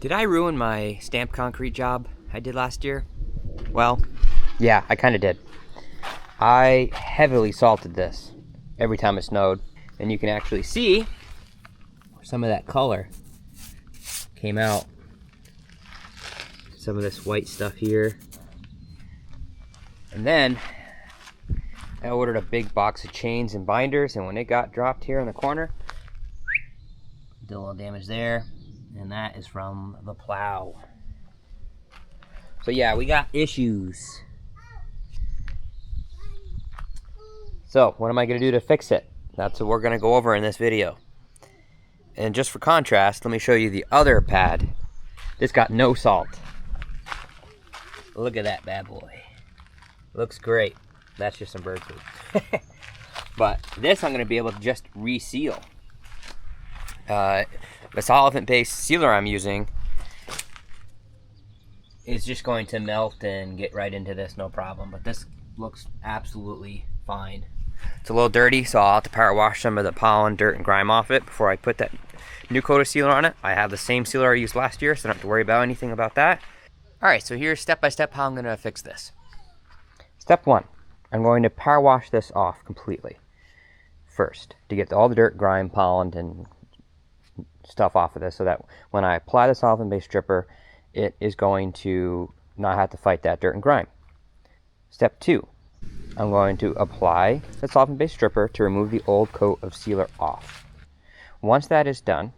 Did I ruin my stamped concrete job I did last year? Well, yeah, I kind of did. I heavily salted this every time it snowed, and you can actually see some of that color came out. Some of this white stuff here. And then I ordered a big box of chains and binders, and when it got dropped here in the corner, did a little damage there, and that is from the plow. So yeah, we got issues. So what am I gonna do to fix it? That's what we're gonna go over in this video. And just for contrast, let me show you the other pad. This got no salt. Look at that bad boy. Looks great. That's just some bird food. But this I'm gonna be able to just reseal. The solvent-based sealer I'm using is just going to melt and get right into this, no problem. But this looks absolutely fine. It's a little dirty, so I'll have to power wash some of the pollen, dirt, and grime off it before I put that new coat of sealer on it. I have the same sealer I used last year, so I don't have to worry about anything about that. Alright, so here's step-by-step how I'm going to fix this. Step 1, I'm going to power wash this off completely first to get all the dirt, grime, pollen, and stuff off of this, so that when I apply the solvent-based stripper, it is going to not have to fight that dirt and grime. Step 2, I'm going to apply the solvent-based stripper to remove the old coat of sealer off. Once that is done,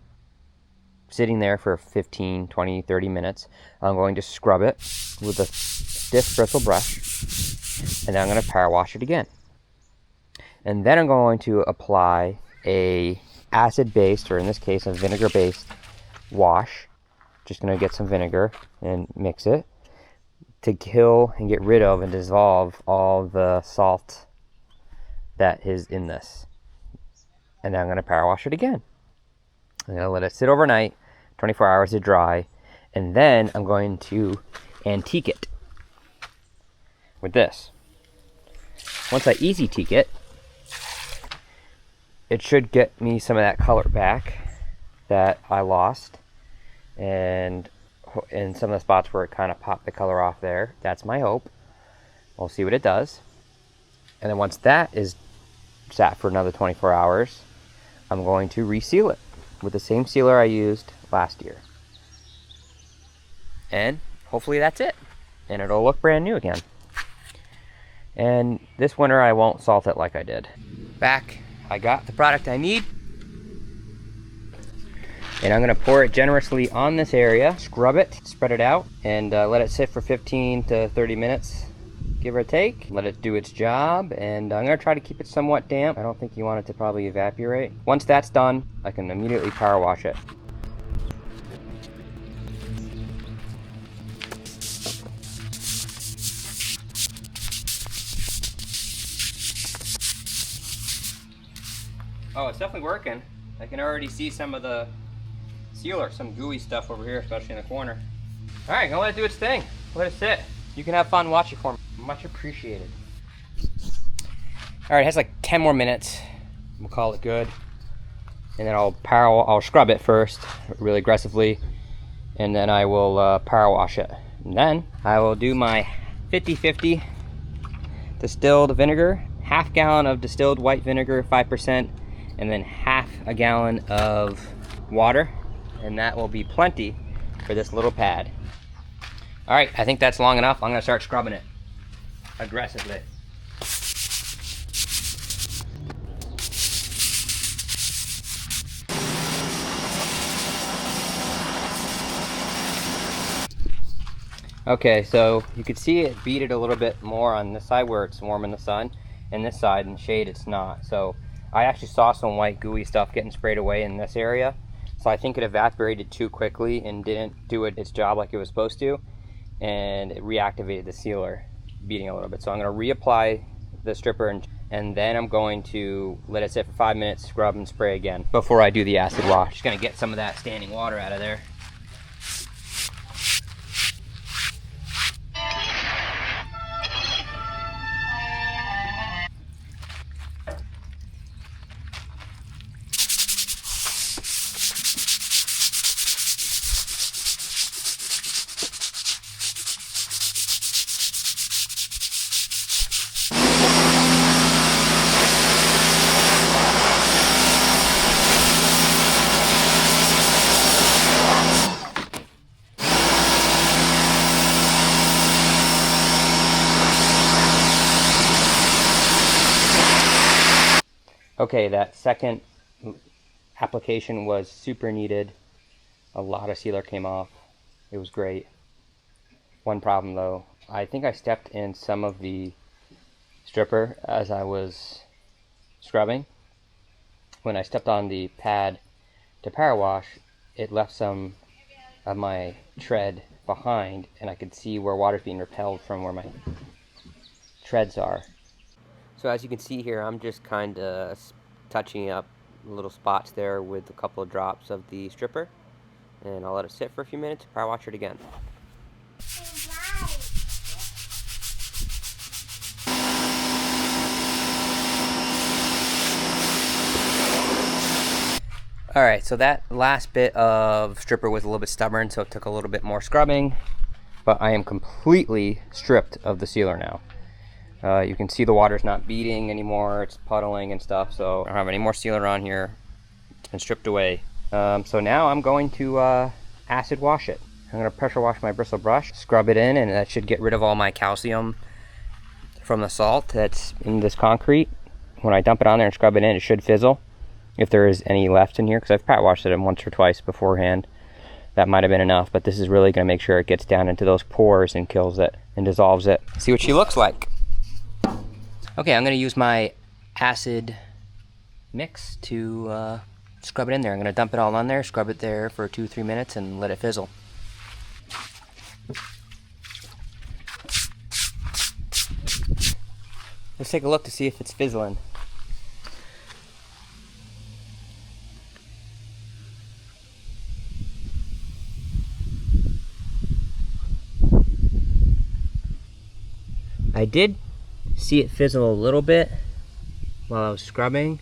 sitting there for 15, 20, 30 minutes, I'm going to scrub it with a stiff bristle brush, and then I'm going to power wash it again. And then I'm going to apply a acid-based, or in this case a vinegar-based wash. Just going to get some vinegar and mix it to kill and get rid of and dissolve all the salt that is in this. And then I'm going to power wash it again. I'm going to let it sit overnight, 24 hours to dry, and then I'm going to antique it with this. Once I easy teak it, it should get me some of that color back that I lost, and in some of the spots where it kind of popped the color off there. That's my hope. We'll see what it does. And then once that is sat for another 24 hours, I'm going to reseal it with the same sealer I used last year. And hopefully that's it. And it'll look brand new again. And this winter I won't salt it like I did. Back, I got the product I need. And I'm going to pour it generously on this area, scrub it, spread it out, and let it sit for 15 to 30 minutes, give or take. Let it do its job, and I'm going to try to keep it somewhat damp. I don't think you want it to probably evaporate. Once that's done, I can immediately power wash it. Oh, it's definitely working. I can already see some of the sealer, some gooey stuff over here, especially in the corner. All right, gonna let it do its thing. Let it sit. You can have fun watching for me. Much appreciated. All right, it has like 10 more minutes. We'll call it good. And then I'll scrub it first, really aggressively, and then I will power wash it. And then I will do my 50-50 distilled vinegar, half gallon of distilled white vinegar, 5%, and then half a gallon of water. And that will be plenty for this little pad. All right, I think that's long enough. I'm gonna start scrubbing it aggressively. Okay, so you can see it beaded a little bit more on this side where it's warm in the sun, and this side in the shade it's not. So I actually saw some white gooey stuff getting sprayed away in this area. So I think it evaporated too quickly and didn't do its job like it was supposed to, and it reactivated the sealer, beading a little bit. So I'm going to reapply the stripper, and then I'm going to let it sit for 5 minutes, scrub and spray again before I do the acid wash. Just going to get some of that standing water out of there. Okay, that second application was super needed. A lot of sealer came off. It was great. One problem though, I think I stepped in some of the stripper as I was scrubbing. When I stepped on the pad to power wash, it left some of my tread behind, and I could see where water's being repelled from where my treads are. So as you can see here, I'm just kind of touching up little spots there with a couple of drops of the stripper, and I'll let it sit for a few minutes, power wash it again. Alright, so that last bit of stripper was a little bit stubborn, so it took a little bit more scrubbing, but I am completely stripped of the sealer now. You can see the water's not beating anymore, it's puddling and stuff, so I don't have any more sealer on here. It's been stripped away. So now I'm going to acid wash it. I'm going to pressure wash my bristle brush, scrub it in, and that should get rid of all my calcium from the salt that's in this concrete. When I dump it on there and scrub it in, it should fizzle. If there is any left in here, because I've power washed it once or twice beforehand. That might have been enough, but this is really going to make sure it gets down into those pores and kills it and dissolves it. See what she looks like. Okay, I'm going to use my acid mix to scrub it in there. I'm going to dump it all on there, scrub it there for 2-3 minutes, and let it fizzle. Let's take a look to see if it's fizzling. I did see it fizzle a little bit while I was scrubbing.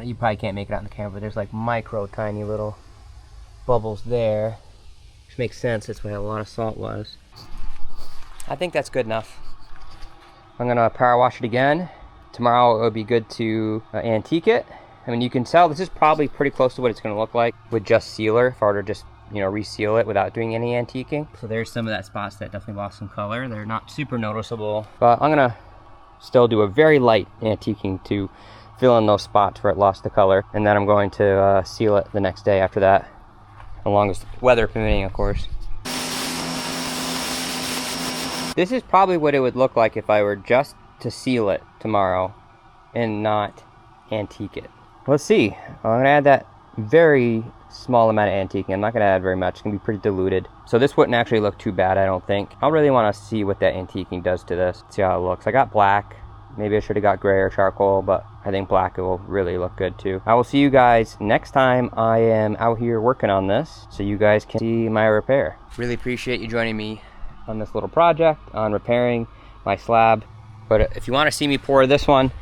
You probably can't make it out in the camera, but there's like micro tiny little bubbles there, which makes sense. That's where a lot of salt was. I think that's good enough. I'm gonna power wash it again. Tomorrow it would be good to antique it. I mean, you can tell this is probably pretty close to what it's gonna look like with just sealer, if I were to just, you know, reseal it without doing any antiquing. So there's some of that spots that definitely lost some color. They're not super noticeable, but I'm gonna still do a very light antiquing to fill in those spots where it lost the color, and then I'm going to seal it the next day after that, as long as weather permitting, of course. This is probably what it would look like if I were just to seal it tomorrow and not antique it. Let's see. I'm gonna add that very small amount of antiquing. I'm not gonna add very much. It's gonna be pretty diluted. So this wouldn't actually look too bad, I don't think. I really want to see what that antiquing does to this. See how it looks. I got black. Maybe I should have got gray or charcoal, but I think black will really look good too. I will see you guys next time I am out here working on this, so you guys can see my repair. Really appreciate you joining me on this little project on repairing my slab. But if you want to see me pour this one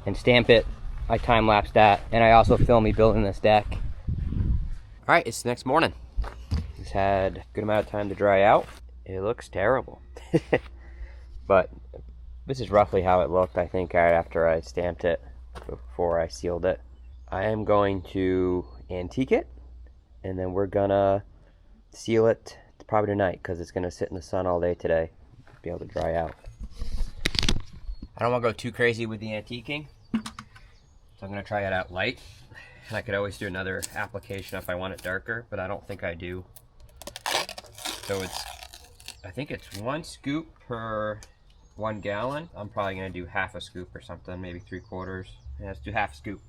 and stamp it, I time-lapse that, and I also film me building this deck. All right, it's the next morning. It's had a good amount of time to dry out. It looks terrible. But this is roughly how it looked, I think, right after I stamped it, before I sealed it. I am going to antique it, and then we're gonna seal it probably tonight, because it's gonna sit in the sun all day today, be able to dry out. I don't want to go too crazy with the antiquing, so I'm gonna try it out light. And I could always do another application if I want it darker, but I don't think I do. So I think it's 1 scoop per 1 gallon. I'm probably gonna do half a scoop or something, maybe 3/4. Yeah, let's do half a scoop.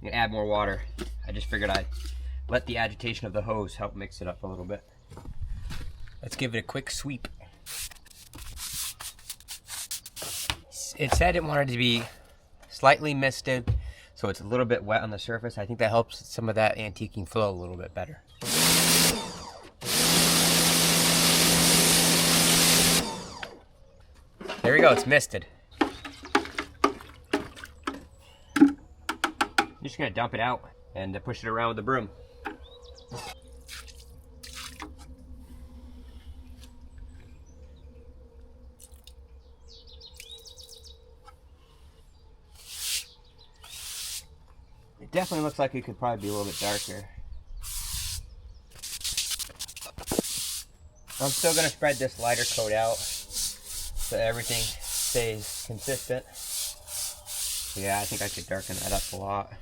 I'm gonna add more water. I just figured I'd let the agitation of the hose help mix it up a little bit. Let's give it a quick sweep. It said it wanted to be slightly misted, so it's a little bit wet on the surface. I think that helps some of that antiquing flow a little bit better. There we go, it's misted. I'm just gonna dump it out and push it around with the broom. It definitely looks like it could probably be a little bit darker. I'm still gonna spread this lighter coat out so everything stays consistent. Yeah, I think I could darken that up a lot.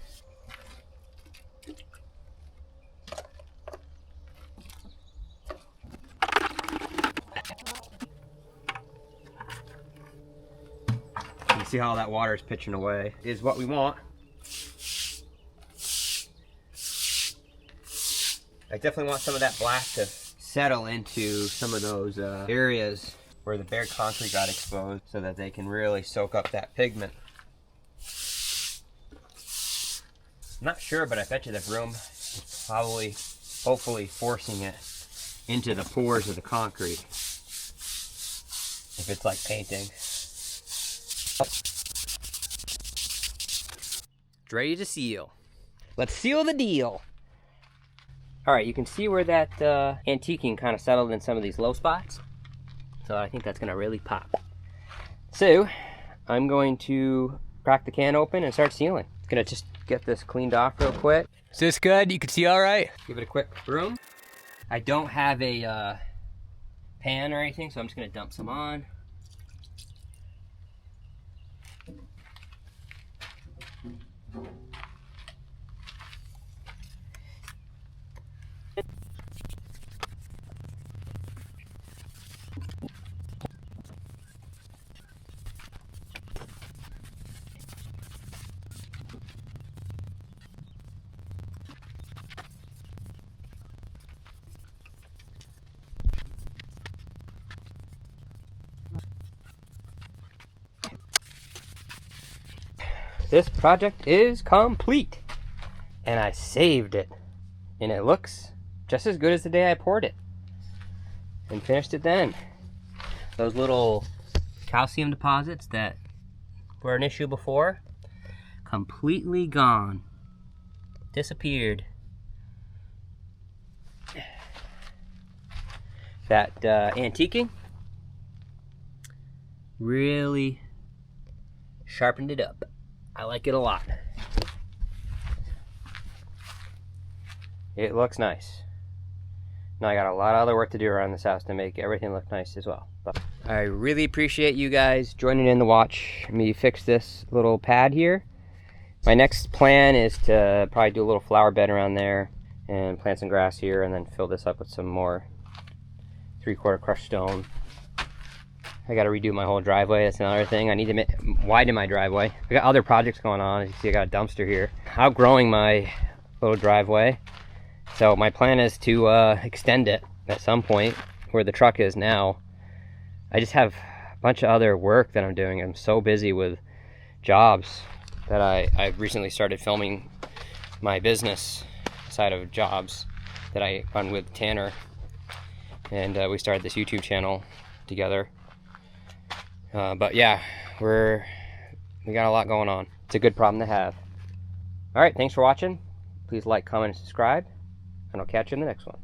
You see how that water is pitching away is what we want. I definitely want some of that black to settle into some of those areas where the bare concrete got exposed so that they can really soak up that pigment. I'm not sure, but I bet you the broom is probably, hopefully, forcing it into the pores of the concrete. If it's like painting. It's ready to seal. Let's seal the deal. All right, you can see where that antiquing kind of settled in some of these low spots. So I think that's gonna really pop. So I'm going to crack the can open and start sealing. Gonna just get this cleaned off real quick. Is this good? You can see all right? Give it a quick broom. I don't have a pan or anything, so I'm just gonna dump some on. This project is complete, and I saved it, and it looks just as good as the day I poured it and finished it then. Those little calcium deposits that were an issue before, completely gone, disappeared. That antiquing really sharpened it up. I like it a lot. It looks nice. Now I got a lot of other work to do around this house to make everything look nice as well. But I really appreciate you guys joining in to watch me fix this little pad here. My next plan is to probably do a little flower bed around there and plant some grass here and then fill this up with some more 3/4 crushed stone. I got to redo my whole driveway. That's another thing. I need to widen my driveway. I got other projects going on. As you see, I got a dumpster here. Outgrowing my little driveway. So my plan is to extend it at some point where the truck is now. I just have a bunch of other work that I'm doing. I'm so busy with jobs that I recently started filming my business side of jobs that I run with Tanner. And we started this YouTube channel together. But yeah, we got a lot going on. It's a good problem to have. All right, thanks for watching. Please like, comment, and subscribe, and I'll catch you in the next one.